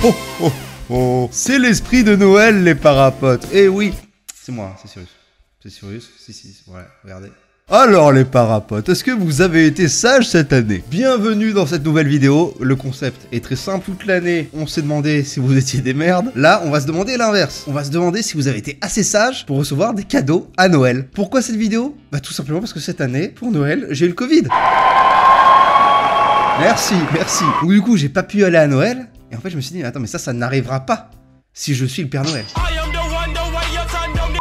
Oh oh oh, c'est l'esprit de Noël les parapotes. Eh oui, c'est moi, c'est Cyrus. C'est Cyrus, si, ouais, regardez. Alors les parapotes, est-ce que vous avez été sages cette année? Bienvenue dans cette nouvelle vidéo. Le concept est très simple. Toute l'année, on s'est demandé si vous étiez des merdes. Là, on va se demander l'inverse. On va se demander si vous avez été assez sages pour recevoir des cadeaux à Noël. Pourquoi cette vidéo? Bah tout simplement parce que cette année, pour Noël, j'ai eu le Covid. Merci. Donc du coup, j'ai pas pu aller à Noël. Et en fait, je me suis dit, attends, mais ça n'arrivera pas si je suis le Père Noël.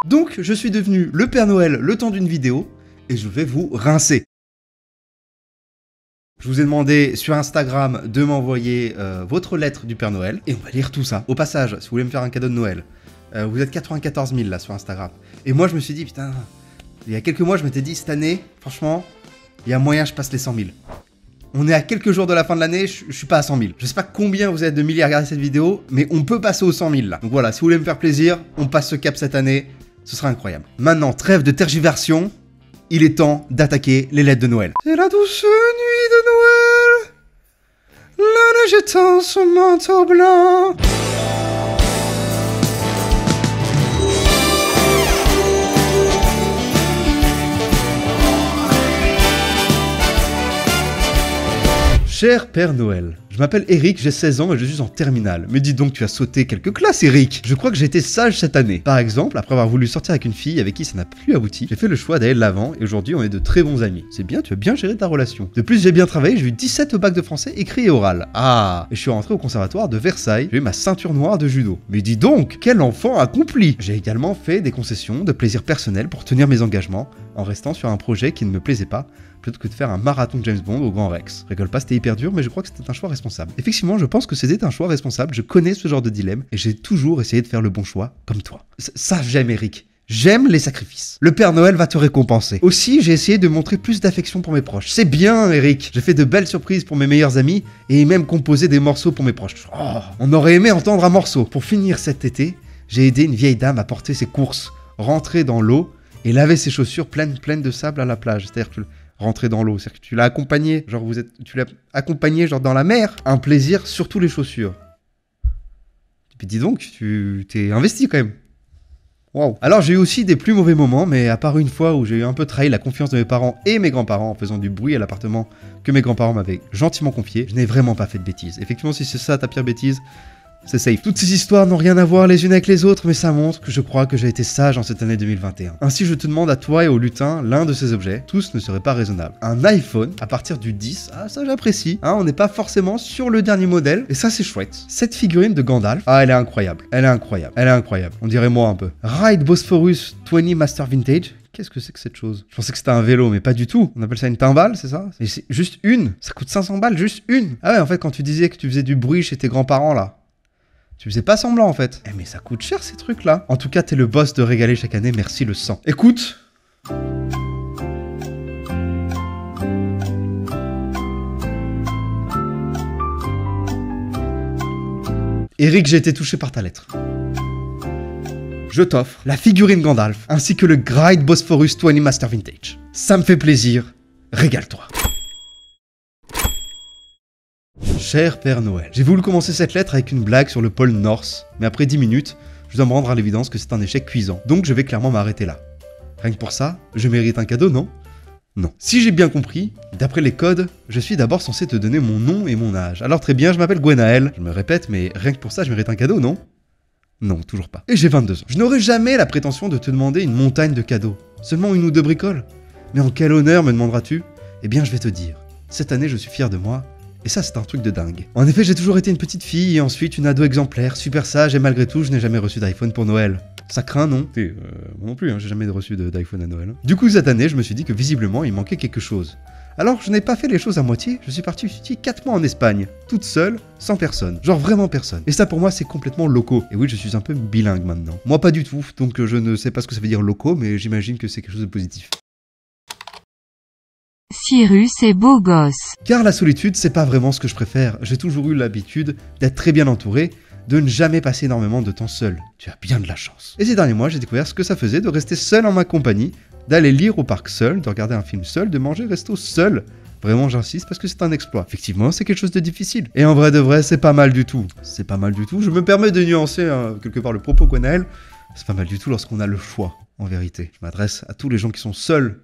Donc, je suis devenu le Père Noël le temps d'une vidéo. Et je vais vous rincer. Je vous ai demandé sur Instagram de m'envoyer votre lettre du Père Noël. Et on va lire tout ça. Au passage, si vous voulez me faire un cadeau de Noël, vous êtes 94 000 là sur Instagram. Et moi je me suis dit, putain, il y a quelques mois je m'étais dit, cette année, franchement, il y a moyen que je passe les 100 000. On est à quelques jours de la fin de l'année, je suis pas à 100 000. Je sais pas combien vous êtes de milliers à regarder cette vidéo, mais on peut passer aux 100 000 là. Donc voilà, si vous voulez me faire plaisir, on passe ce cap cette année, ce sera incroyable. Maintenant, trêve de tergiversation. Il est temps d'attaquer les lettres de Noël. C'est la douce nuit de Noël, la neige étend son manteau blanc. Cher Père Noël, je m'appelle Eric, j'ai 16 ans et je suis en terminale. Mais dis donc, tu as sauté quelques classes, Eric. Je crois que j'ai été sage cette année. Par exemple, après avoir voulu sortir avec une fille avec qui ça n'a plus abouti, j'ai fait le choix d'aller de l'avant et aujourd'hui on est de très bons amis. C'est bien, tu as bien géré ta relation. De plus, j'ai bien travaillé, j'ai eu 17 au bac de français écrit et oral. Ah, et je suis rentré au conservatoire de Versailles, j'ai eu ma ceinture noire de judo. Mais dis donc, quel enfant accompli. J'ai également fait des concessions de plaisir personnel pour tenir mes engagements en restant sur un projet qui ne me plaisait pas, plutôt que de faire un marathon de James Bond au Grand Rex. Je rigole pas, c'était hyper dur, mais je crois que c'était un choix responsable. Effectivement, je pense que c'était un choix responsable, je connais ce genre de dilemme, et j'ai toujours essayé de faire le bon choix, comme toi. Ça, j'aime Eric. J'aime les sacrifices. Le Père Noël va te récompenser. Aussi, j'ai essayé de montrer plus d'affection pour mes proches. C'est bien, Eric. J'ai fait de belles surprises pour mes meilleurs amis, et même composé des morceaux pour mes proches. Oh, on aurait aimé entendre un morceau. Pour finir cet été, j'ai aidé une vieille dame à porter ses courses, rentrer dans l'eau, et laver ses chaussures pleines de sable à la plage. C'est-à-dire que rentrer dans l'eau, c'est-à-dire que tu l'as accompagné, tu l'as accompagné genre dans la mer. Un plaisir, surtout les chaussures. Et puis dis donc, tu t'es investi quand même. Waouh. Alors j'ai eu aussi des plus mauvais moments, mais à part une fois où j'ai eu un peu trahi la confiance de mes parents et mes grands-parents en faisant du bruit à l'appartement que mes grands-parents m'avaient gentiment confié, je n'ai vraiment pas fait de bêtises. Effectivement, si c'est ça ta pire bêtise, c'est safe. Toutes ces histoires n'ont rien à voir les unes avec les autres, mais ça montre que je crois que j'ai été sage en cette année 2021. Ainsi, je te demande à toi et au lutin l'un de ces objets. Tous ne seraient pas raisonnables. Un iPhone à partir du 10, ah ça j'apprécie. Hein, on n'est pas forcément sur le dernier modèle, et ça c'est chouette. Cette figurine de Gandalf, ah elle est incroyable. Elle est incroyable. On dirait moi un peu. Ride Bosphorus 20 Master Vintage. Qu'est-ce que c'est que cette chose? Je pensais que c'était un vélo, mais pas du tout. On appelle ça une timbale, c'est ça? Et c'est juste une. Ça coûte 500 balles, juste une. Ah ouais, en fait, quand tu disais que tu faisais du bruit chez tes grands-parents là, tu faisais pas semblant en fait. Eh mais ça coûte cher ces trucs là. En tout cas t'es le boss de régaler chaque année, merci le sang. Écoute. Eric, j'ai été touché par ta lettre. Je t'offre la figurine Gandalf ainsi que le Gride Bosphorus 20 Master Vintage. Ça me fait plaisir, régale-toi. Cher Père Noël, j'ai voulu commencer cette lettre avec une blague sur le pôle North, mais après 10 minutes, je dois me rendre à l'évidence que c'est un échec cuisant, donc je vais clairement m'arrêter là. Rien que pour ça, je mérite un cadeau, non? Non. Si j'ai bien compris, d'après les codes, je suis d'abord censé te donner mon nom et mon âge. Alors très bien, je m'appelle Gwenaël, je me répète, mais rien que pour ça, je mérite un cadeau, non? Non, toujours pas. Et j'ai 22 ans. Je n'aurais jamais la prétention de te demander une montagne de cadeaux, seulement une ou deux bricoles. Mais en quel honneur me demanderas-tu? Eh bien, je vais te dire, cette année, je suis fier de moi. Et ça, c'est un truc de dingue. En effet, j'ai toujours été une petite fille et ensuite une ado exemplaire, super sage, et malgré tout, je n'ai jamais reçu d'iPhone pour Noël. Ça craint, non? Moi non plus, hein, j'ai jamais reçu d'iPhone à Noël. Du coup, cette année, je me suis dit que visiblement, il manquait quelque chose. Alors, je n'ai pas fait les choses à moitié, je suis parti étudier 4 mois en Espagne, toute seule, sans personne. Genre vraiment personne. Et ça, pour moi, c'est complètement loco. Et oui, je suis un peu bilingue maintenant. Moi, pas du tout, donc je ne sais pas ce que ça veut dire loco, mais j'imagine que c'est quelque chose de positif. Cyrus est beau gosse. Car la solitude, c'est pas vraiment ce que je préfère. J'ai toujours eu l'habitude d'être très bien entouré, de ne jamais passer énormément de temps seul. Tu as bien de la chance. Et ces derniers mois, j'ai découvert ce que ça faisait de rester seul en ma compagnie, d'aller lire au parc seul, de regarder un film seul, de manger resto seul, Vraiment, j'insiste parce que c'est un exploit. Effectivement, c'est quelque chose de difficile. Et en vrai de vrai, c'est pas mal du tout. C'est pas mal du tout. Je me permets de nuancer quelque part le propos Gwenaël. C'est pas mal du tout lorsqu'on a le choix, en vérité. Je m'adresse à tous les gens qui sont seuls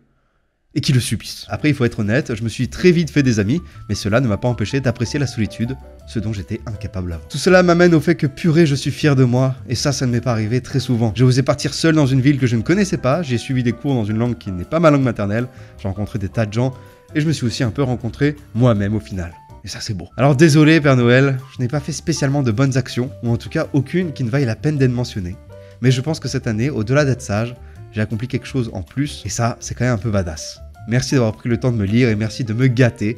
et qui le subissent. Après, il faut être honnête, je me suis très vite fait des amis, mais cela ne m'a pas empêché d'apprécier la solitude, ce dont j'étais incapable avant. Tout cela m'amène au fait que purée, je suis fier de moi, et ça ne m'est pas arrivé très souvent. J'ai osé partir seul dans une ville que je ne connaissais pas, j'ai suivi des cours dans une langue qui n'est pas ma langue maternelle, j'ai rencontré des tas de gens, et je me suis aussi un peu rencontré moi-même au final. Et ça c'est beau. Alors désolé Père Noël, je n'ai pas fait spécialement de bonnes actions, ou en tout cas aucune qui ne vaille la peine d'être mentionnée. Mais je pense que cette année, au-delà d'être sage, j'ai accompli quelque chose en plus, et ça, c'est quand même un peu badass. Merci d'avoir pris le temps de me lire et merci de me gâter.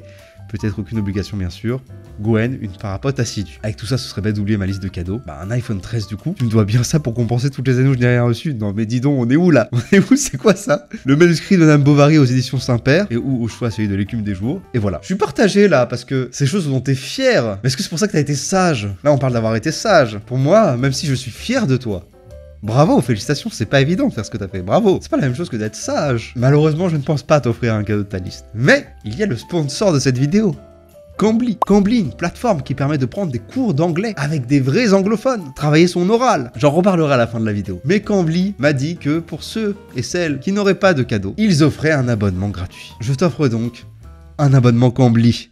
Peut-être aucune obligation bien sûr. Gwen, une parapote assidue. Avec tout ça, ce serait bête d'oublier ma liste de cadeaux. Bah un iPhone 13 du coup. Tu me dois bien ça pour compenser toutes les années où je n'ai rien reçu. Non mais dis donc, on est où là? On est où? C'est quoi ça? Le manuscrit de Madame Bovary aux éditions Saint-Père. Et où au choix celui de l'écume des jours. Et voilà. Je suis partagé là parce que c'est des choses dont t'es fier. Mais est-ce que c'est pour ça que t'as été sage? Là on parle d'avoir été sage. Pour moi, même si je suis fier de toi. Bravo, félicitations, c'est pas évident de faire ce que t'as fait, bravo. C'est pas la même chose que d'être sage. Malheureusement, je ne pense pas t'offrir un cadeau de ta liste. Mais, il y a le sponsor de cette vidéo. Cambly. Cambly, une plateforme qui permet de prendre des cours d'anglais avec des vrais anglophones, travailler son oral. J'en reparlerai à la fin de la vidéo. Mais Cambly m'a dit que pour ceux et celles qui n'auraient pas de cadeau, ils offraient un abonnement gratuit. Je t'offre donc un abonnement Cambly.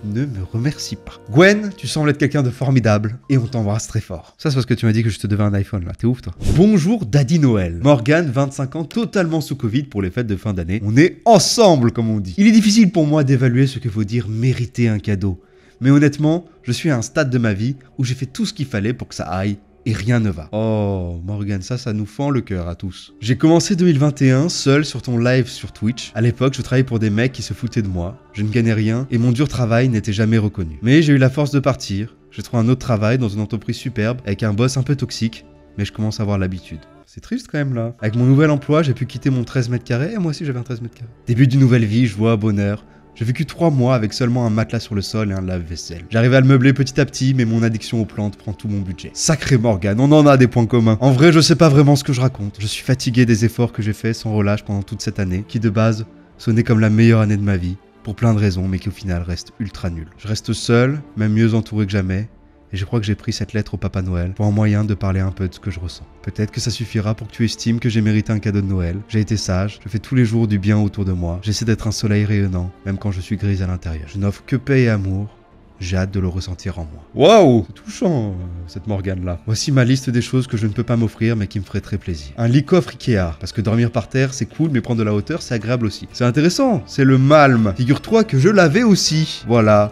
Ne me remercie pas. Gwen, tu sembles être quelqu'un de formidable et on t'embrasse très fort. Ça c'est parce que tu m'as dit que je te devais un iPhone là, t'es ouf toi. Bonjour Daddy Noël. Morgane, 25 ans, totalement sous Covid pour les fêtes de fin d'année. On est ensemble comme on dit. Il est difficile pour moi d'évaluer ce que veut dire mériter un cadeau. Mais honnêtement, je suis à un stade de ma vie où j'ai fait tout ce qu'il fallait pour que ça aille. Et rien ne va. Oh, Morgane, ça nous fend le cœur à tous. J'ai commencé 2021 seul sur ton live sur Twitch. À l'époque, je travaillais pour des mecs qui se foutaient de moi. Je ne gagnais rien et mon dur travail n'était jamais reconnu. Mais j'ai eu la force de partir. J'ai trouvé un autre travail dans une entreprise superbe avec un boss un peu toxique. Mais je commence à avoir l'habitude. C'est triste quand même là. Avec mon nouvel emploi, j'ai pu quitter mon 13 mètres carrés et moi aussi j'avais un 13 mètres carrés. Début d'une nouvelle vie, joie, bonheur. J'ai vécu 3 mois avec seulement un matelas sur le sol et un lave-vaisselle. J'arrivais à le meubler petit à petit, mais mon addiction aux plantes prend tout mon budget. Sacré Morgane, on en a des points communs. En vrai, je sais pas vraiment ce que je raconte. Je suis fatigué des efforts que j'ai faits sans relâche pendant toute cette année, qui de base sonnait comme la meilleure année de ma vie, pour plein de raisons, mais qui au final reste ultra nulle. Je reste seul, même mieux entouré que jamais. Et je crois que j'ai pris cette lettre au Papa Noël pour un moyen de parler un peu de ce que je ressens. Peut-être que ça suffira pour que tu estimes que j'ai mérité un cadeau de Noël. J'ai été sage, je fais tous les jours du bien autour de moi. J'essaie d'être un soleil rayonnant, même quand je suis grise à l'intérieur. Je n'offre que paix et amour. J'ai hâte de le ressentir en moi. Waouh, c'est touchant, cette Morgane-là. Voici ma liste des choses que je ne peux pas m'offrir, mais qui me feraient très plaisir. Un lit coffre Ikea, parce que dormir par terre, c'est cool, mais prendre de la hauteur, c'est agréable aussi. C'est intéressant, c'est le Malm. Figure-toi que je l'avais aussi. Voilà,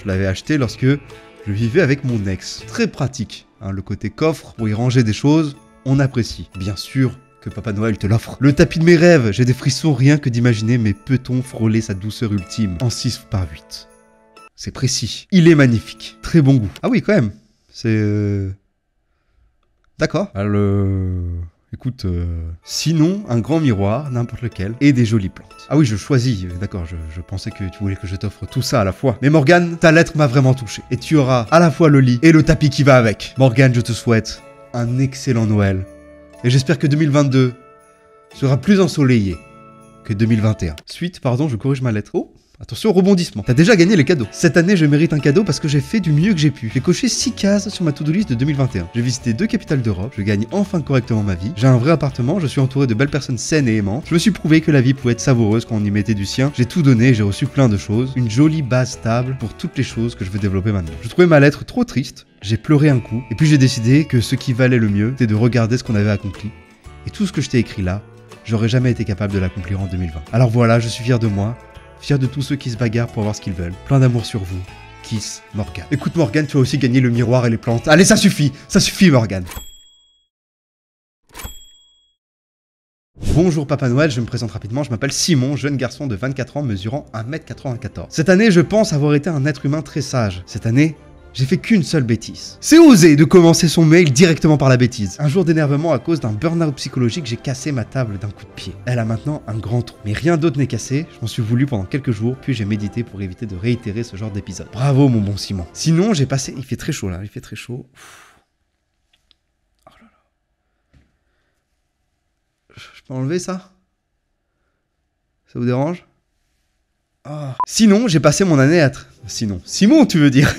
je l'avais acheté lorsque je vivais avec mon ex. Très pratique, hein, le côté coffre, pour y ranger des choses, on apprécie. Bien sûr que Papa Noël te l'offre. Le tapis de mes rêves, j'ai des frissons rien que d'imaginer, mais peut-on frôler sa douceur ultime en 6/8? C'est précis. Il est magnifique. Très bon goût. Ah oui, quand même. C'est... D'accord. Écoute, sinon, un grand miroir, n'importe lequel, et des jolies plantes. Ah oui, je choisis. D'accord, je pensais que tu voulais que je t'offre tout ça à la fois. Mais Morgane, ta lettre m'a vraiment touché. Et tu auras à la fois le lit et le tapis qui va avec. Morgane, je te souhaite un excellent Noël. Et j'espère que 2022 sera plus ensoleillé que 2021. Suite, pardon, je corrige ma lettre. Oh, attention au rebondissement. T'as déjà gagné les cadeaux. Cette année, je mérite un cadeau parce que j'ai fait du mieux que j'ai pu. J'ai coché 6 cases sur ma to-do list de 2021. J'ai visité 2 capitales d'Europe. Je gagne enfin correctement ma vie. J'ai un vrai appartement. Je suis entouré de belles personnes saines et aimantes. Je me suis prouvé que la vie pouvait être savoureuse quand on y mettait du sien. J'ai tout donné. J'ai reçu plein de choses. Une jolie base stable pour toutes les choses que je veux développer maintenant. Je trouvais ma lettre trop triste. J'ai pleuré un coup. Et puis j'ai décidé que ce qui valait le mieux, c'était de regarder ce qu'on avait accompli. Et tout ce que je t'ai écrit là, j'aurais jamais été capable de l'accomplir en 2020. Alors voilà, je suis fier de moi. Fier de tous ceux qui se bagarrent pour avoir ce qu'ils veulent. Plein d'amour sur vous. Kiss, Morgane. Écoute Morgane, tu as aussi gagné le miroir et les plantes. Allez, ça suffit Morgane. Bonjour Papa Noël, je me présente rapidement, je m'appelle Simon, jeune garçon de 24 ans mesurant 1m94. Cette année, je pense avoir été un être humain très sage. Cette année, j'ai fait qu'une seule bêtise. C'est osé de commencer son mail directement par la bêtise. Un jour d'énervement à cause d'un burn-out psychologique, j'ai cassé ma table d'un coup de pied. Elle a maintenant un grand trou. Mais rien d'autre n'est cassé, je m'en suis voulu pendant quelques jours, puis j'ai médité pour éviter de réitérer ce genre d'épisode. Bravo mon bon Simon. Sinon, j'ai passé... Il fait très chaud là, il fait très chaud. Oh là là. Je peux enlever ça? Ça vous dérange? Sinon, j'ai passé mon année à... Simon, tu veux dire?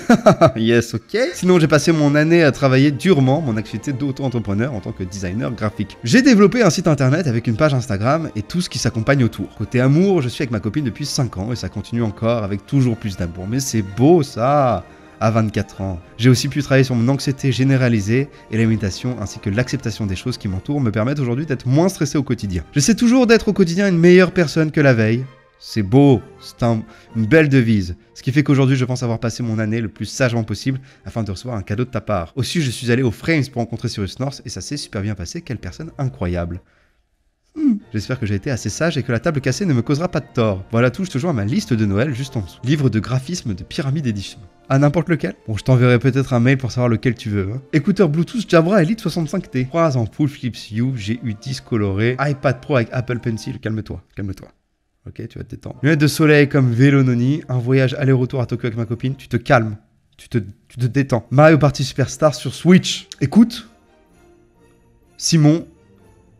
Yes, ok. Sinon, j'ai passé mon année à travailler durement mon activité d'auto-entrepreneur en tant que designer graphique. J'ai développé un site internet avec une page Instagram et tout ce qui s'accompagne autour. Côté amour, je suis avec ma copine depuis 5 ans et ça continue encore avec toujours plus d'amour. Mais c'est beau ça! À 24 ans. J'ai aussi pu travailler sur mon anxiété généralisée et la méditation ainsi que l'acceptation des choses qui m'entourent me permettent aujourd'hui d'être moins stressé au quotidien. J'essaie toujours d'être au quotidien une meilleure personne que la veille. C'est beau, c'est une belle devise. Ce qui fait qu'aujourd'hui, je pense avoir passé mon année le plus sagement possible afin de recevoir un cadeau de ta part. Aussi, je suis allé au Frames pour rencontrer Cyrus North et ça s'est super bien passé. Quelle personne incroyable. J'espère que j'ai été assez sage et que la table cassée ne me causera pas de tort. Voilà tout, je te joins à ma liste de Noël juste en dessous. Livre de graphisme de Pyramide Edition. Ah, n'importe lequel? Bon, je t'enverrai peut-être un mail pour savoir lequel tu veux. Hein. Écouteur Bluetooth Jabra Elite 65T. 3 ampoules Philips Hue, GU10 coloré. iPad Pro avec Apple Pencil. Calme-toi, calme-toi. Ok, tu vas te détendre. Lunettes de soleil comme Vélo Noni. Un voyage aller-retour à Tokyo avec ma copine. Tu te calmes. Tu te détends. Mario Party Superstar sur Switch. Écoute, Simon,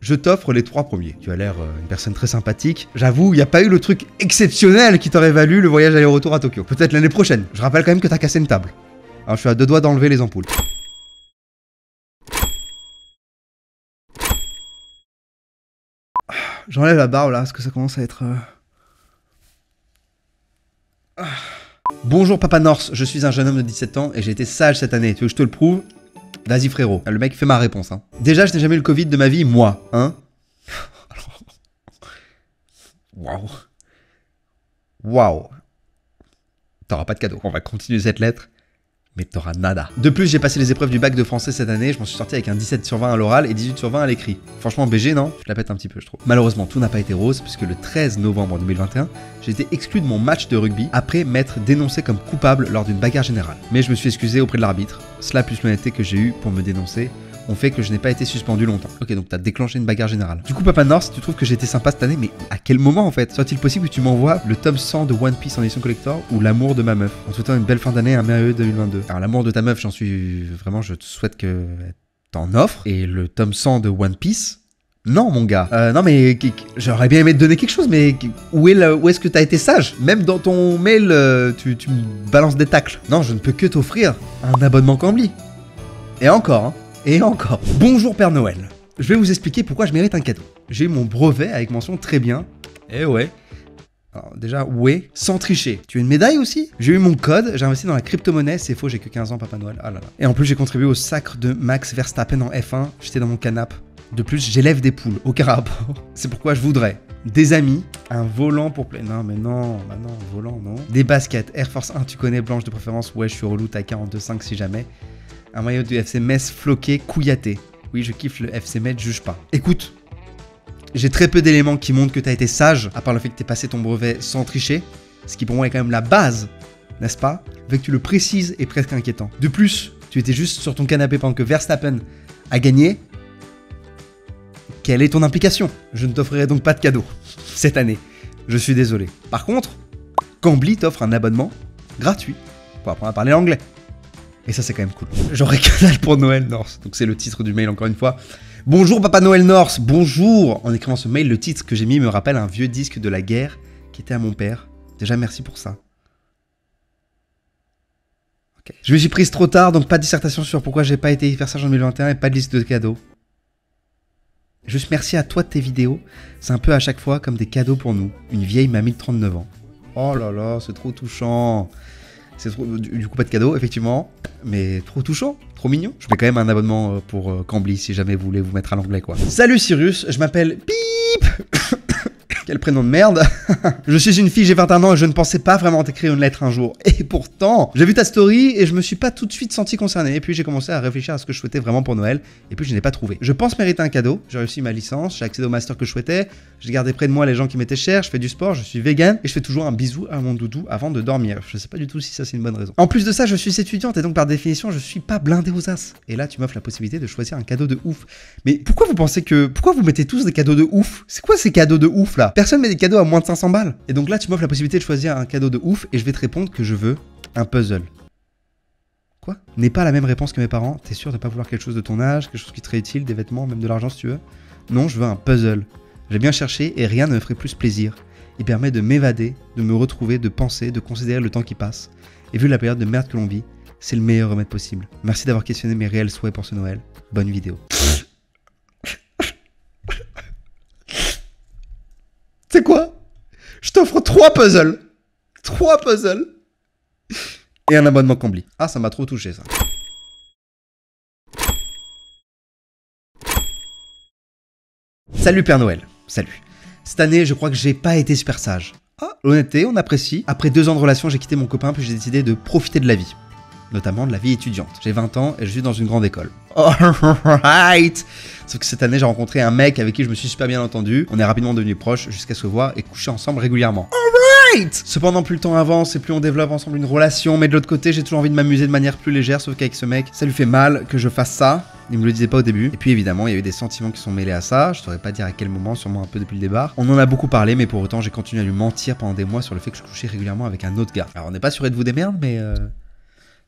je t'offre les 3 premiers. Tu as l'air une personne très sympathique. J'avoue, il n'y a pas eu le truc exceptionnel qui t'aurait valu le voyage aller-retour à Tokyo. Peut-être l'année prochaine. Je rappelle quand même que t'as cassé une table. Alors je suis à 2 doigts d'enlever les ampoules. J'enlève la barbe là, parce que ça commence à être... Bonjour Papa North, je suis un jeune homme de 17 ans et j'ai été sage cette année. Tu veux que je te le prouve? Vas-y frérot. Le mec fait ma réponse. Hein. Déjà, je n'ai jamais eu le Covid de ma vie, moi. Hein? Waouh. Waouh. T'auras pas de cadeau. On va continuer cette lettre. Mais t'auras nada. De plus, j'ai passé les épreuves du bac de français cette année, je m'en suis sorti avec un 17 sur 20 à l'oral et 18 sur 20 à l'écrit. Franchement, BG, non? Je la pète un petit peu, je trouve. Malheureusement, tout n'a pas été rose, puisque le 13 novembre 2021, j'ai été exclu de mon match de rugby après m'être dénoncé comme coupable lors d'une bagarre générale. Mais je me suis excusé auprès de l'arbitre. Cela plus l'honnêteté que j'ai eue pour me dénoncer ont fait que je n'ai pas été suspendu longtemps. Ok, donc t'as déclenché une bagarre générale. Du coup, Papa North, tu trouves que j'ai été sympa cette année, mais à quel moment en fait? Soit-il possible que tu m'envoies le tome 100 de One Piece en édition collector ou l'amour de ma meuf? En souhaitant une belle fin d'année, un merveilleux 2022. Alors l'amour de ta meuf, j'en suis vraiment, je te souhaite que t'en offres. Et le tome 100 de One Piece, non mon gars. Non mais j'aurais bien aimé te donner quelque chose, mais où est-ce que t'as été sage? Même dans ton mail, tu me balances des tacles. Non, je ne peux que t'offrir un abonnement Cambly. Et encore, hein. Et encore. Bonjour Père Noël. Je vais vous expliquer pourquoi je mérite un cadeau. J'ai eu mon brevet avec mention très bien. Eh ouais. Alors déjà, ouais, sans tricher. Tu as une médaille aussi? J'ai eu mon code, j'ai investi dans la crypto-monnaie, c'est faux, j'ai que 15 ans, Papa Noël. Ah là là. Et en plus, j'ai contribué au sacre de Max Verstappen en F1, j'étais dans mon canapé. De plus, j'élève des poules, aucun rapport. C'est pourquoi je voudrais des amis, un volant pour play. Non, mais non, bah non, volant, non. Des baskets, Air Force 1, tu connais, blanche de préférence, ouais, je suis relou, taille 42,5 si jamais. Un maillot du FC Metz floqué, couillaté. Oui, je kiffe le FC Metz, juge pas. Écoute, j'ai très peu d'éléments qui montrent que t'as été sage, à part le fait que t'aies passé ton brevet sans tricher, ce qui pour moi est quand même la base, n'est-ce pas? Avec que tu le précises est presque inquiétant. De plus, tu étais juste sur ton canapé pendant que Verstappen a gagné. Quelle est ton implication? Je ne t'offrirai donc pas de cadeau cette année. Je suis désolé. Par contre, Cambly t'offre un abonnement gratuit pour apprendre à parler anglais. Et ça, c'est quand même cool. J'aurais que dalle pour Noël North. Donc, c'est le titre du mail, encore une fois. Bonjour, Papa Noël North. Bonjour. En écrivant ce mail, le titre que j'ai mis me rappelle un vieux disque de la guerre qui était à mon père. Déjà, merci pour ça. Okay. Je me suis prise trop tard, donc pas de dissertation sur pourquoi j'ai pas été hyper sage en 2021 et pas de liste de cadeaux. Juste merci à toi de tes vidéos. C'est un peu à chaque fois comme des cadeaux pour nous. Une vieille mamie de 39 ans. Oh là là, c'est trop touchant. C'est trop, du coup pas de cadeau, effectivement, mais trop touchant, trop mignon. Je mets quand même un abonnement pour Cambly si jamais vous voulez vous mettre à l'anglais quoi. Salut Cyrus, je m'appelle Pip. Quel prénom de merde. Je suis une fille, j'ai 21 ans et je ne pensais pas vraiment t'écrire une lettre un jour. Et pourtant, j'ai vu ta story et je me suis pas tout de suite senti concerné. Et puis j'ai commencé à réfléchir à ce que je souhaitais vraiment pour Noël. Et puis je n'ai pas trouvé. Je pense mériter un cadeau. J'ai réussi ma licence, j'ai accédé au master que je souhaitais. J'ai gardé près de moi les gens qui m'étaient chers. Je fais du sport, je suis vegan et je fais toujours un bisou à mon doudou avant de dormir. Je sais pas du tout si ça c'est une bonne raison. En plus de ça, je suis étudiante et donc par définition, je suis pas blindée aux as. Et là, tu m'offres la possibilité de choisir un cadeau de ouf. Mais pourquoi vous pensez que... Pourquoi vous mettez tous des cadeaux de ouf? C'est quoi ces cadeaux de ouf là? Personne met des cadeaux à moins de 500 balles. Et donc là, tu m'offres la possibilité de choisir un cadeau de ouf et je vais te répondre que je veux un puzzle. Quoi? N'est pas la même réponse que mes parents. T'es sûr de pas vouloir quelque chose de ton âge, quelque chose qui te serait utile, des vêtements, même de l'argent si tu veux? Non, je veux un puzzle. J'ai bien cherché et rien ne me ferait plus plaisir. Il permet de m'évader, de me retrouver, de penser, de considérer le temps qui passe. Et vu la période de merde que l'on vit, c'est le meilleur remède possible. Merci d'avoir questionné mes réels souhaits pour ce Noël. Bonne vidéo. C'est quoi? Je t'offre 3 puzzles. 3 puzzles. Et un abonnement Cambly. Ah, ça m'a trop touché, ça. Salut Père Noël. Salut. Cette année, je crois que j'ai pas été super sage. Ah, l'honnêteté, on apprécie. Après 2 ans de relation, j'ai quitté mon copain, puis j'ai décidé de profiter de la vie. Notamment de la vie étudiante. J'ai 20 ans et je suis dans une grande école. Alright. Sauf que cette année, j'ai rencontré un mec avec qui je me suis super bien entendu. On est rapidement devenus proches jusqu'à se voir et coucher ensemble régulièrement. Alright. Cependant, plus le temps avance et plus on développe ensemble une relation. Mais de l'autre côté, j'ai toujours envie de m'amuser de manière plus légère. Sauf qu'avec ce mec, ça lui fait mal que je fasse ça. Il me le disait pas au début. Et puis évidemment, il y a eu des sentiments qui sont mêlés à ça. Je saurais pas dire à quel moment, sûrement un peu depuis le départ. On en a beaucoup parlé, mais pour autant, j'ai continué à lui mentir pendant des mois sur le fait que je couchais régulièrement avec un autre gars. Alors on n'est pas sûr de vous des merdes, mais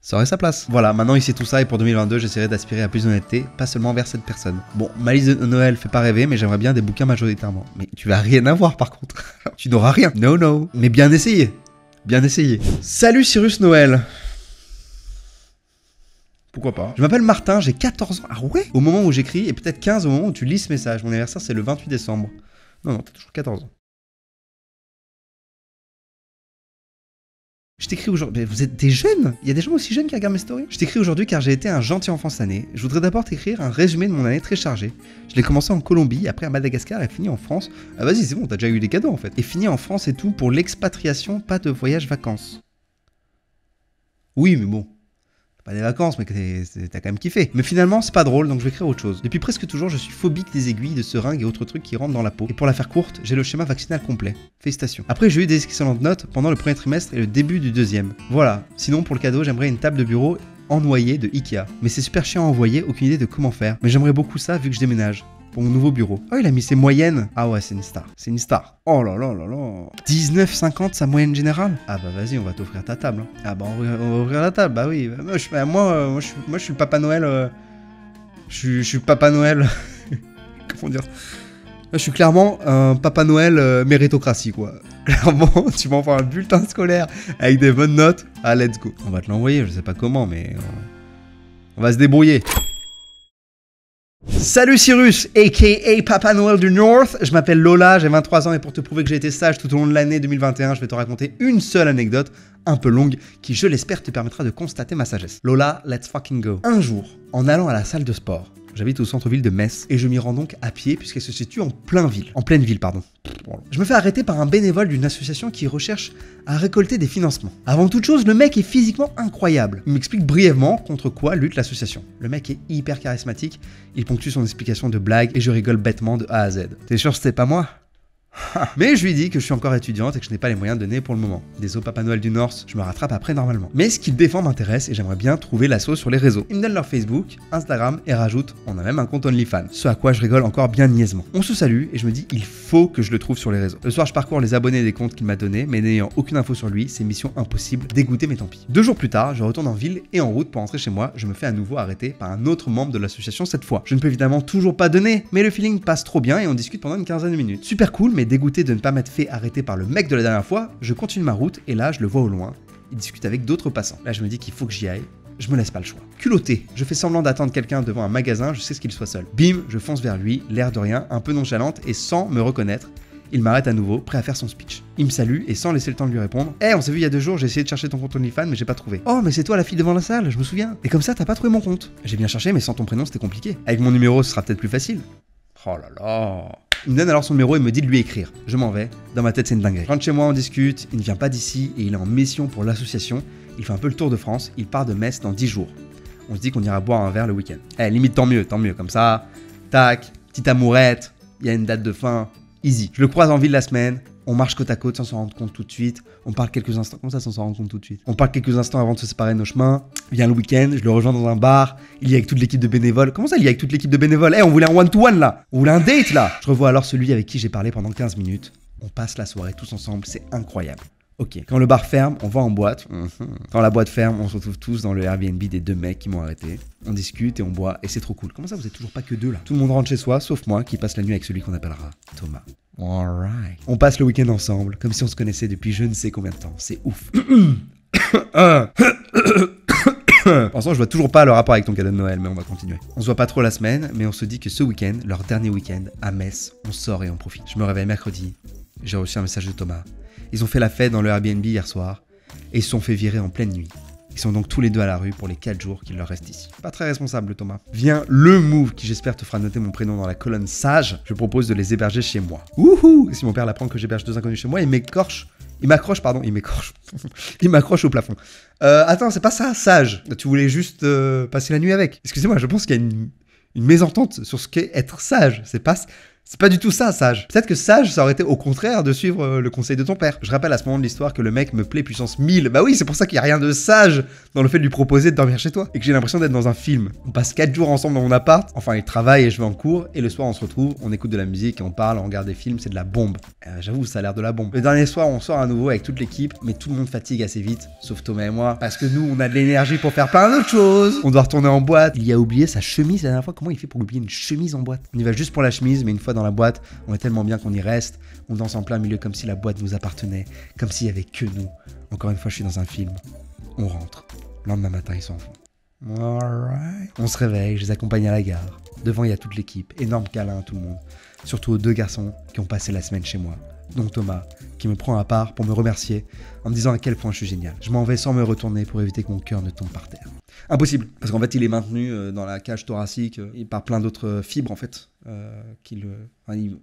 ça aurait sa place. Voilà, maintenant il sait tout ça et pour 2022, j'essaierai d'aspirer à plus d'honnêteté, pas seulement envers cette personne. Bon, ma liste de Noël fait pas rêver, mais j'aimerais bien des bouquins majoritairement. Mais tu vas rien avoir par contre. Tu n'auras rien. No, no. Mais bien essayé. Bien essayé. Salut Cyrus Noël. Pourquoi pas? Je m'appelle Martin, j'ai 14 ans. Ah ouais? Au moment où j'écris, et peut-être 15 au moment où tu lis ce message. Mon anniversaire, c'est le 28 décembre. Non, t'as toujours 14 ans. Je t'écris aujourd'hui. Vous êtes des jeunes? Il y a des gens aussi jeunes qui regardent mes stories. Je t'écris aujourd'hui car j'ai été un gentil enfant cette année. Je voudrais d'abord t'écrire un résumé de mon année très chargée. Je l'ai commencé en Colombie, après à Madagascar et fini en France. Ah vas-y, c'est bon, t'as déjà eu des cadeaux en fait. Et fini en France et tout pour l'expatriation, pas de voyage vacances. Oui, mais bon. Pas des vacances, mais t'as quand même kiffé. Mais finalement, c'est pas drôle, donc je vais écrire autre chose. Depuis presque toujours, je suis phobique des aiguilles, de seringues et autres trucs qui rentrent dans la peau. Et pour la faire courte, j'ai le schéma vaccinal complet. Félicitations. Après, j'ai eu des excellentes notes pendant le premier trimestre et le début du deuxième. Voilà. Sinon, pour le cadeau, j'aimerais une table de bureau ennoyée de Ikea. Mais c'est super chiant à envoyer, aucune idée de comment faire. Mais j'aimerais beaucoup ça vu que je déménage. Pour mon nouveau bureau. Oh, il a mis ses moyennes. Ah ouais, c'est une star. C'est une star. Oh là là là là. 19,50 sa moyenne générale. Ah bah vas-y, on va t'offrir ta table. Ah bah on va ouvrir la table. Bah oui. Moi, je suis le Papa Noël. Je suis Papa Noël. Comment dire? Je suis clairement un Papa Noël méritocratie, quoi. Clairement, tu m'envoies un bulletin scolaire avec des bonnes notes. Ah, let's go. On va te l'envoyer, je sais pas comment, mais on va se débrouiller. Salut Cyrus, aka Papa Noël du North, je m'appelle Lola, j'ai 23 ans et pour te prouver que j'ai été sage tout au long de l'année 2021, je vais te raconter une seule anecdote, un peu longue, qui je l'espère te permettra de constater ma sagesse. Lola, let's fucking go. Un jour, en allant à la salle de sport, j'habite au centre-ville de Metz et je m'y rends donc à pied puisqu'elle se situe en pleine ville, pardon. Je me fais arrêter par un bénévole d'une association qui recherche à récolter des financements. Avant toute chose, le mec est physiquement incroyable. Il m'explique brièvement contre quoi lutte l'association. Le mec est hyper charismatique, il ponctue son explication de blagues et je rigole bêtement de A à Z. T'es sûr que c'était pas moi? Mais je lui dis que je suis encore étudiante et que je n'ai pas les moyens de donner pour le moment. Désolé Papa Noël du North, je me rattrape après normalement. Mais ce qu'il défend m'intéresse et j'aimerais bien trouver l'asso sur les réseaux. Ils me donnent leur Facebook, Instagram et rajoutent on a même un compte OnlyFans. Ce à quoi je rigole encore bien niaisement. On se salue et je me dis il faut que je le trouve sur les réseaux. Le soir je parcours les abonnés des comptes qu'il m'a donnés mais n'ayant aucune info sur lui, c'est mission impossible, dégoûté mais tant pis. 2 jours plus tard, je retourne en ville et en route pour rentrer chez moi, je me fais à nouveau arrêter par un autre membre de l'association cette fois. Je ne peux évidemment toujours pas donner, mais le feeling passe trop bien et on discute pendant une quinzaine de minutes. Super cool mais dégoûté de ne pas m'être fait arrêter par le mec de la dernière fois, je continue ma route et là je le vois au loin, il discute avec d'autres passants. Là je me dis qu'il faut que j'y aille, je me laisse pas le choix. Culotté, je fais semblant d'attendre quelqu'un devant un magasin, je sais ce qu'il soit seul. Bim, je fonce vers lui, l'air de rien, un peu nonchalante et sans me reconnaître. Il m'arrête à nouveau, prêt à faire son speech. Il me salue et sans laisser le temps de lui répondre. On s'est vu il y a 2 jours, j'ai essayé de chercher ton compte OnlyFans mais j'ai pas trouvé. Oh mais c'est toi la fille devant la salle, je me souviens. Et comme ça t'as pas trouvé mon compte. J'ai bien cherché mais sans ton prénom c'était compliqué. Avec mon numéro ce sera peut-être plus facile. Oh là là. Il me donne alors son numéro et me dit de lui écrire. Je m'en vais. Dans ma tête, c'est une dinguerie. Je rentre chez moi, on discute. Il ne vient pas d'ici et il est en mission pour l'association. Il fait un peu le tour de France. Il part de Metz dans 10 jours. On se dit qu'on ira boire un verre le week-end. Limite, tant mieux. Comme ça, tac, petite amourette. Il y a une date de fin. Easy. Je le croise en ville la semaine. On marche côte à côte sans s'en rendre compte tout de suite. On parle quelques instants. Comment ça sans s'en rendre compte tout de suite? On parle quelques instants avant de se séparer nos chemins. Vient le week-end, je le rejoins dans un bar. Il y est avec toute l'équipe de bénévoles. Comment ça, il y est avec toute l'équipe de bénévoles? On voulait un one-to-one là. On voulait un date là. Je revois alors celui avec qui j'ai parlé pendant 15 minutes. On passe la soirée tous ensemble. C'est incroyable. Ok. Quand le bar ferme, on va en boîte. Quand la boîte ferme, on se retrouve tous dans le Airbnb des 2 mecs qui m'ont arrêté. On discute et on boit et c'est trop cool. Comment ça, vous êtes toujours pas que 2 là? Tout le monde rentre chez soi, sauf moi qui passe la nuit avec celui qu'on appellera Thomas. Alright. On passe le week-end ensemble, comme si on se connaissait depuis je ne sais combien de temps. C'est ouf. Franchement, je vois toujours pas le rapport avec ton cadeau de Noël, mais on va continuer. On se voit pas trop la semaine, mais on se dit que ce week-end, leur dernier week-end, à Metz, on sort et on profite. Je me réveille mercredi, j'ai reçu un message de Thomas. Ils ont fait la fête dans le Airbnb hier soir, et ils se sont fait virer en pleine nuit. Ils sont donc tous les deux à la rue pour les 4 jours qu'il leur reste ici. Pas très responsable, Thomas. Vient le move qui, j'espère, te fera noter mon prénom dans la colonne sage. Je propose de les héberger chez moi. Wouhou! Si mon père l'apprend que j'héberge 2 inconnus chez moi, il m'accroche au plafond. Attends, c'est pas ça, sage. Tu voulais juste passer la nuit avec. Excusez-moi, je pense qu'il y a une mésentente sur ce qu'est être sage. C'est pas du tout ça, sage. Peut-être que sage, ça aurait été au contraire de suivre le conseil de ton père. Je rappelle à ce moment de l'histoire que le mec me plaît puissance 1000. Bah oui, c'est pour ça qu'il y a rien de sage dans le fait de lui proposer de dormir chez toi. Et que j'ai l'impression d'être dans un film. On passe 4 jours ensemble dans mon appart. Enfin, il travaille et je vais en cours. Et le soir, on se retrouve, on écoute de la musique et on parle, on regarde des films. C'est de la bombe. J'avoue, ça a l'air de la bombe. Le dernier soir, on sort à nouveau avec toute l'équipe. Mais tout le monde fatigue assez vite, sauf Thomas et moi. Parce que nous, on a de l'énergie pour faire plein d'autres choses. On doit retourner en boîte. Il y a oublié sa chemise la dernière fois. Comment il fait pour oublier une chemise en boîte? On y va juste pour la chemise, mais une fois dans la boîte, on est tellement bien qu'on y reste, on danse en plein milieu comme si la boîte nous appartenait, comme s'il n'y avait que nous. Encore une fois, je suis dans un film. On rentre. Le lendemain matin, ils s'en vont. Alright. On se réveille, je les accompagne à la gare. Devant, il y a toute l'équipe. Énorme câlin à tout le monde. Surtout aux 2 garçons qui ont passé la semaine chez moi. Donc Thomas, qui me prend à part pour me remercier en me disant à quel point je suis génial. Je m'en vais sans me retourner pour éviter que mon cœur ne tombe par terre. Impossible, parce qu'en fait il est maintenu dans la cage thoracique et par plein d'autres fibres en fait.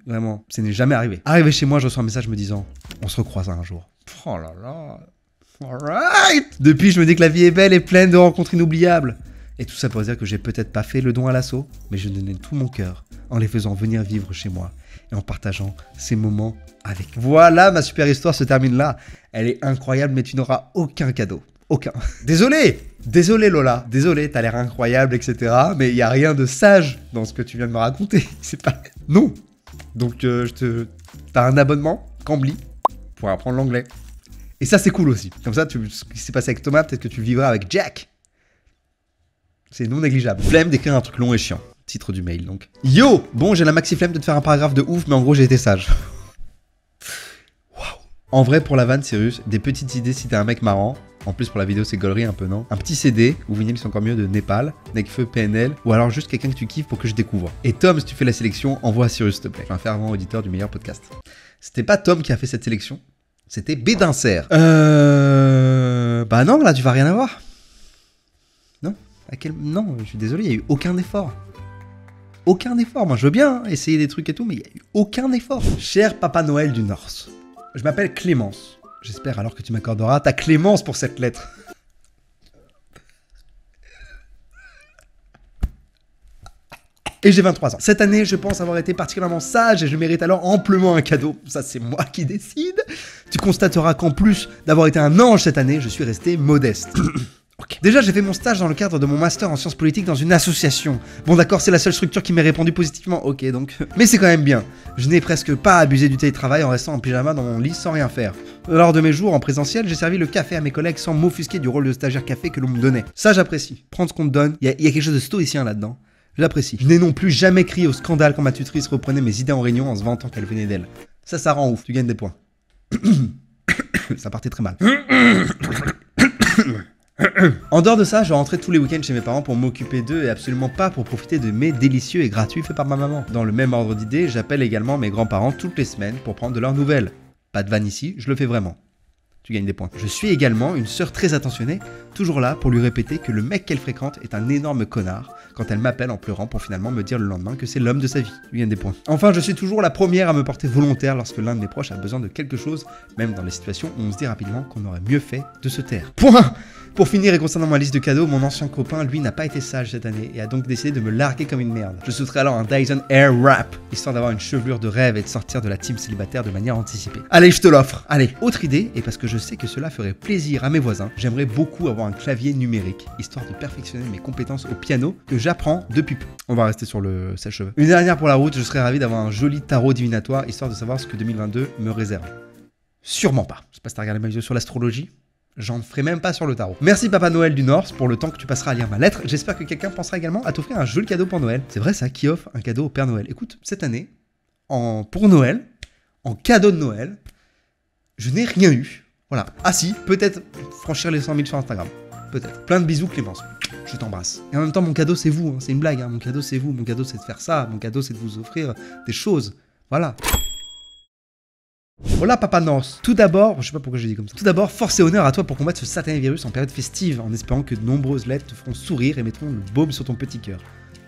Vraiment, ça n'est jamais arrivé. Arrivé chez moi, je reçois un message me disant on se recroisera un jour. Oh là là. Alright. Depuis, je me dis que la vie est belle et pleine de rencontres inoubliables. Et tout ça pour dire que j'ai peut-être pas fait le don à l'assaut, mais je donnais tout mon cœur en les faisant venir vivre chez moi et en partageant ces moments avec. Voilà, ma super histoire se termine là. Elle est incroyable, mais tu n'auras aucun cadeau. Aucun. Désolé Lola. Désolé, t'as l'air incroyable, etc. Mais il n'y a rien de sage dans ce que tu viens de me raconter. C'est pas... Non. Donc, t'as un abonnement, Cambly, pour apprendre l'anglais. Et ça, c'est cool aussi. Comme ça, ce qui s'est passé avec Thomas, peut-être que tu vivras avec Jack. C'est non négligeable. Flemme d'écrire un truc long et chiant. Titre du mail, donc. Yo! Bon, j'ai la maxi flemme de te faire un paragraphe de ouf, mais en gros, j'ai été sage. Waouh! En vrai, pour la vanne, Cyrus, des petites idées si t'es un mec marrant. En plus, pour la vidéo, c'est gaulerie un peu, non? Un petit CD, ou vinyle, c'est encore mieux, de Népal, Nekfeu, PNL, ou alors juste quelqu'un que tu kiffes pour que je découvre. Et Tom, si tu fais la sélection, envoie à Cyrus, s'il te plaît. Je suis un fervent auditeur du meilleur podcast. C'était pas Tom qui a fait cette sélection, c'était Bédincer. Bah non, là, tu vas rien avoir. Non? Non, je suis désolé, il n'y a eu aucun effort. Aucun effort. Moi, je veux bien essayer des trucs et tout, mais il n'y a eu aucun effort. Cher Papa Noël du Norse, je m'appelle Clémence. J'espère alors que tu m'accorderas ta clémence pour cette lettre. Et j'ai 23 ans. Cette année, je pense avoir été particulièrement sage et je mérite alors amplement un cadeau. Ça, c'est moi qui décide. Tu constateras qu'en plus d'avoir été un ange cette année, je suis resté modeste. Okay. Déjà, j'ai fait mon stage dans le cadre de mon master en sciences politiques dans une association. Bon d'accord, c'est la seule structure qui m'ait répondu positivement, ok donc. Mais c'est quand même bien. Je n'ai presque pas abusé du télétravail en restant en pyjama dans mon lit sans rien faire. Lors de mes jours en présentiel, j'ai servi le café à mes collègues sans m'offusquer du rôle de stagiaire café que l'on me donnait. Ça, j'apprécie. Prendre ce qu'on te donne, il y a quelque chose de stoïcien là-dedans. J'apprécie. Je n'ai non plus jamais crié au scandale quand ma tutrice reprenait mes idées en réunion en se vantant qu'elle venait d'elle. Ça rend ouf. Tu gagnes des points. Ça partait très mal. En dehors de ça, je rentrais tous les week-ends chez mes parents pour m'occuper d'eux et absolument pas pour profiter de mets délicieux et gratuits faits par ma maman. Dans le même ordre d'idées, j'appelle également mes grands-parents toutes les semaines pour prendre de leurs nouvelles. Pas de vanne ici, je le fais vraiment. Tu gagnes des points. Je suis également une sœur très attentionnée, toujours là pour lui répéter que le mec qu'elle fréquente est un énorme connard quand elle m'appelle en pleurant pour finalement me dire le lendemain que c'est l'homme de sa vie. Tu gagnes des points. Enfin, je suis toujours la première à me porter volontaire lorsque l'un de mes proches a besoin de quelque chose, même dans les situations où on se dit rapidement qu'on aurait mieux fait de se taire. Point! Pour finir et concernant ma liste de cadeaux, mon ancien copain, lui, n'a pas été sage cette année et a donc décidé de me larguer comme une merde. Je souhaiterais alors un Dyson Airwrap, histoire d'avoir une chevelure de rêve et de sortir de la team célibataire de manière anticipée. Allez, je te l'offre. Allez, autre idée, et parce que je sais que cela ferait plaisir à mes voisins, j'aimerais beaucoup avoir un clavier numérique, histoire de perfectionner mes compétences au piano que j'apprends depuis peu. On va rester sur le sèche-cheveux. Une dernière pour la route, je serais ravi d'avoir un joli tarot divinatoire, histoire de savoir ce que 2022 me réserve. Sûrement pas. Je sais pas si t'as regardé ma vidéo sur l'astrologie. J'en ferai même pas sur le tarot. Merci Papa Noël du Nord pour le temps que tu passeras à lire ma lettre. J'espère que quelqu'un pensera également à t'offrir un joli cadeau pour Noël. C'est vrai ça, qui offre un cadeau au Père Noël. Écoute, cette année, pour Noël, en cadeau de Noël. Je n'ai rien eu. Voilà. Ah si, peut-être franchir les 100 000 sur Instagram. Peut-être. Plein de bisous Clémence. Je t'embrasse. Et en même temps, mon cadeau c'est vous. Hein. C'est une blague. Hein. Mon cadeau c'est vous. Mon cadeau c'est de faire ça. Mon cadeau c'est de vous offrir des choses. Voilà. Voilà Papa Nance. Tout d'abord, je sais pas pourquoi j'ai dit comme ça. Tout d'abord, force et honneur à toi pour combattre ce satané virus en période festive, en espérant que de nombreuses lettres te feront sourire et mettront le baume sur ton petit cœur.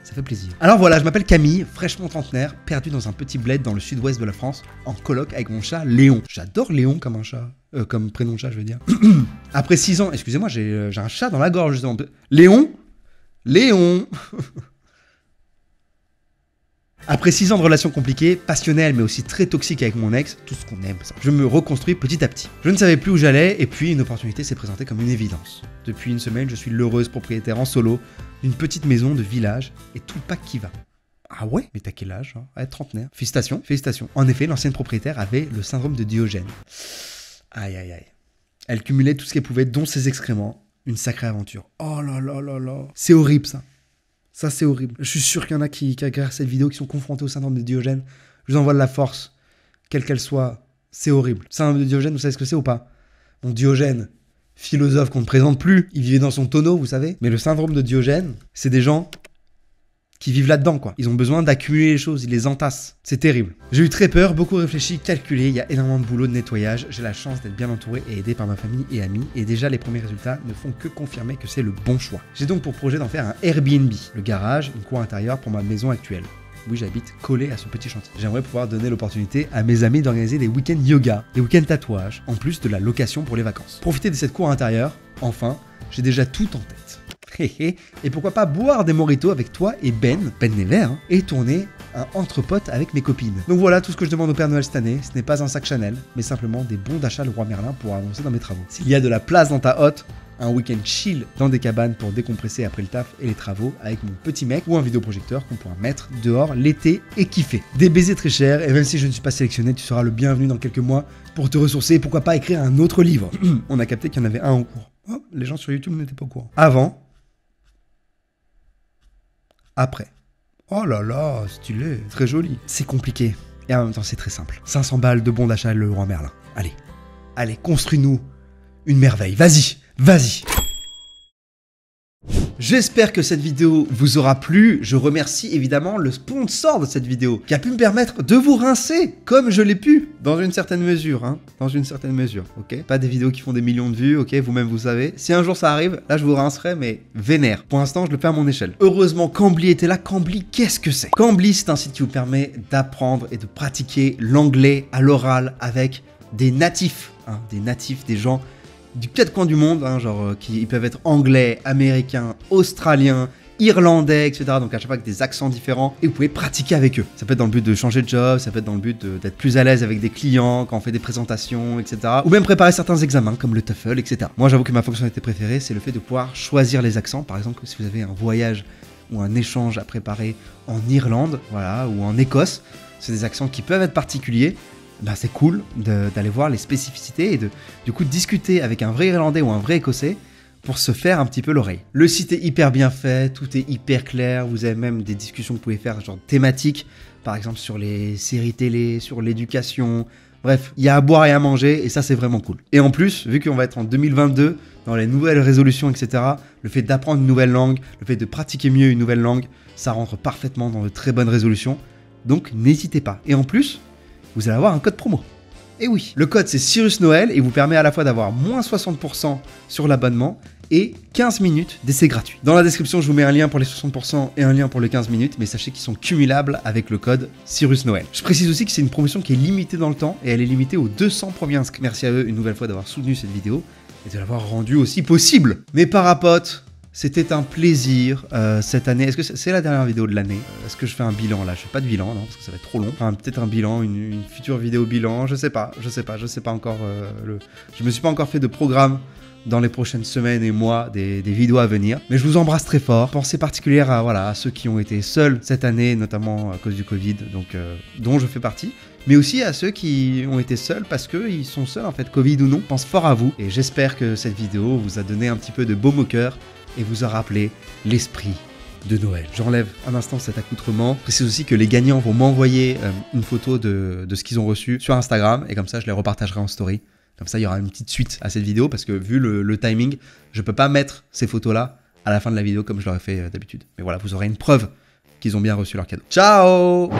Ça fait plaisir. Alors voilà, je m'appelle Camille, fraîchement trentenaire, perdu dans un petit bled dans le sud-ouest de la France, en coloc avec mon chat Léon. J'adore Léon comme un chat. Comme prénom de chat, je veux dire. Après 6 ans, excusez-moi, j'ai un chat dans la gorge justement. Léon. Après 6 ans de relations compliquées, passionnelles mais aussi très toxiques avec mon ex, tout ce qu'on aime ça, je me reconstruis petit à petit. Je ne savais plus où j'allais et puis une opportunité s'est présentée comme une évidence. Depuis une semaine, je suis l'heureuse propriétaire en solo d'une petite maison de village et tout le pack qui va. Ah ouais? Mais t'as quel âge? Hein? Trentenaire. Félicitations, félicitations. En effet, l'ancienne propriétaire avait le syndrome de Diogène. Aïe aïe aïe. Elle cumulait tout ce qu'elle pouvait, dont ses excréments. Une sacrée aventure. Oh là là là là. C'est horrible ça. Ça, c'est horrible. Je suis sûr qu'il y en a qui regardent cette vidéo, qui sont confrontés au syndrome de Diogène. Je vous envoie de la force, quelle qu'elle soit. C'est horrible. Le syndrome de Diogène, vous savez ce que c'est ou pas? Bon, Diogène, philosophe qu'on ne présente plus, il vivait dans son tonneau, vous savez. Mais le syndrome de Diogène, c'est des gens qui vivent là-dedans, quoi. Ils ont besoin d'accumuler les choses, ils les entassent. C'est terrible. J'ai eu très peur, beaucoup réfléchi, calculé, il y a énormément de boulot de nettoyage. J'ai la chance d'être bien entouré et aidé par ma famille et amis. Et déjà, les premiers résultats ne font que confirmer que c'est le bon choix. J'ai donc pour projet d'en faire un Airbnb. Le garage, une cour intérieure pour ma maison actuelle. Oui, j'habite collé à ce petit chantier. J'aimerais pouvoir donner l'opportunité à mes amis d'organiser des week-ends yoga, des week-ends tatouage, en plus de la location pour les vacances. Profiter de cette cour intérieure, enfin, j'ai déjà tout en tête. Et pourquoi pas boire des mojitos avec toi et Ben Never, hein, et tourner un entre potes avec mes copines. Donc voilà tout ce que je demande au Père Noël cette année. Ce n'est pas un sac Chanel, mais simplement des bons d'achat Leroy Merlin pour avancer dans mes travaux. S'il y a de la place dans ta hotte, un week-end chill dans des cabanes pour décompresser après le taf et les travaux avec mon petit mec ou un vidéoprojecteur qu'on pourra mettre dehors l'été et kiffer. Des baisers très chers et même si je ne suis pas sélectionné, tu seras le bienvenu dans quelques mois pour te ressourcer et pourquoi pas écrire un autre livre. On a capté qu'il y en avait un en cours. Oh, les gens sur YouTube n'étaient pas au courant. Avant. Après. Oh là là, stylé, très joli. C'est compliqué et en même temps c'est très simple. 500 balles de bon d'achat Leroy Merlin. Allez, construis-nous une merveille. Vas-y. J'espère que cette vidéo vous aura plu. Je remercie évidemment le sponsor de cette vidéo qui a pu me permettre de vous rincer comme je l'ai pu, dans une certaine mesure, hein. Dans une certaine mesure, ok? Pas des vidéos qui font des millions de vues, ok? Vous-même vous savez. Si un jour ça arrive, là je vous rincerai, mais vénère. Pour l'instant, je le fais à mon échelle. Heureusement, Cambly était là. Cambly, qu'est-ce que c'est? Cambly, c'est un site qui vous permet d'apprendre et de pratiquer l'anglais à l'oral avec des natifs, hein, des gens du quatre coins du monde, hein, genre qui peuvent être anglais, américains, australiens, irlandais, etc. Donc à chaque fois avec des accents différents et vous pouvez pratiquer avec eux. Ça peut être dans le but de changer de job, ça peut être dans le but d'être plus à l'aise avec des clients quand on fait des présentations, etc. Ou même préparer certains examens comme le TOEFL, etc. Moi j'avoue que ma fonctionnalité préférée c'est le fait de pouvoir choisir les accents. Par exemple si vous avez un voyage ou un échange à préparer en Irlande, voilà, ou en Écosse, c'est des accents qui peuvent être particuliers. Bah, c'est cool d'aller voir les spécificités et du coup discuter avec un vrai Irlandais ou un vrai Écossais pour se faire un petit peu l'oreille. Le site est hyper bien fait, tout est hyper clair, vous avez même des discussions que vous pouvez faire genre thématiques, par exemple sur les séries télé, sur l'éducation, bref, il y a à boire et à manger et ça c'est vraiment cool. Et en plus, vu qu'on va être en 2022, dans les nouvelles résolutions, etc., le fait d'apprendre une nouvelle langue, le fait de pratiquer mieux une nouvelle langue, ça rentre parfaitement dans de très bonnes résolutions, donc n'hésitez pas. Et en plus, vous allez avoir un code promo. Et oui, le code c'est Cyrus Noël et vous permet à la fois d'avoir moins 60% sur l'abonnement et 15 minutes d'essai gratuit. Dans la description, je vous mets un lien pour les 60% et un lien pour les 15 minutes, mais sachez qu'ils sont cumulables avec le code Cyrus Noël. Je précise aussi que c'est une promotion qui est limitée dans le temps et elle est limitée aux 200 premiers inscrits. Merci à eux une nouvelle fois d'avoir soutenu cette vidéo et de l'avoir rendue aussi possible. Mes parapotes, c'était un plaisir cette année. Est-ce que c'est la dernière vidéo de l'année? Est-ce que je fais un bilan là? Je fais pas de bilan, non, parce que ça va être trop long. Enfin, peut-être un bilan, une future vidéo bilan, je sais pas encore. Je me suis pas encore fait de programme dans les prochaines semaines et mois des vidéos à venir. Mais je vous embrasse très fort. Pensée particulière à ceux qui ont été seuls cette année, notamment à cause du Covid, donc dont je fais partie. Mais aussi à ceux qui ont été seuls parce qu'ils sont seuls en fait, Covid ou non. Je pense fort à vous et j'espère que cette vidéo vous a donné un petit peu de baume au cœur et vous a rappelé l'esprit de Noël. J'enlève un instant cet accoutrement. Je précise aussi que les gagnants vont m'envoyer une photo de ce qu'ils ont reçu sur Instagram et comme ça je les repartagerai en story. Comme ça il y aura une petite suite à cette vidéo parce que vu le timing, je peux pas mettre ces photos-là à la fin de la vidéo comme je l'aurais fait d'habitude. Mais voilà, vous aurez une preuve qu'ils ont bien reçu leur cadeau. Ciao!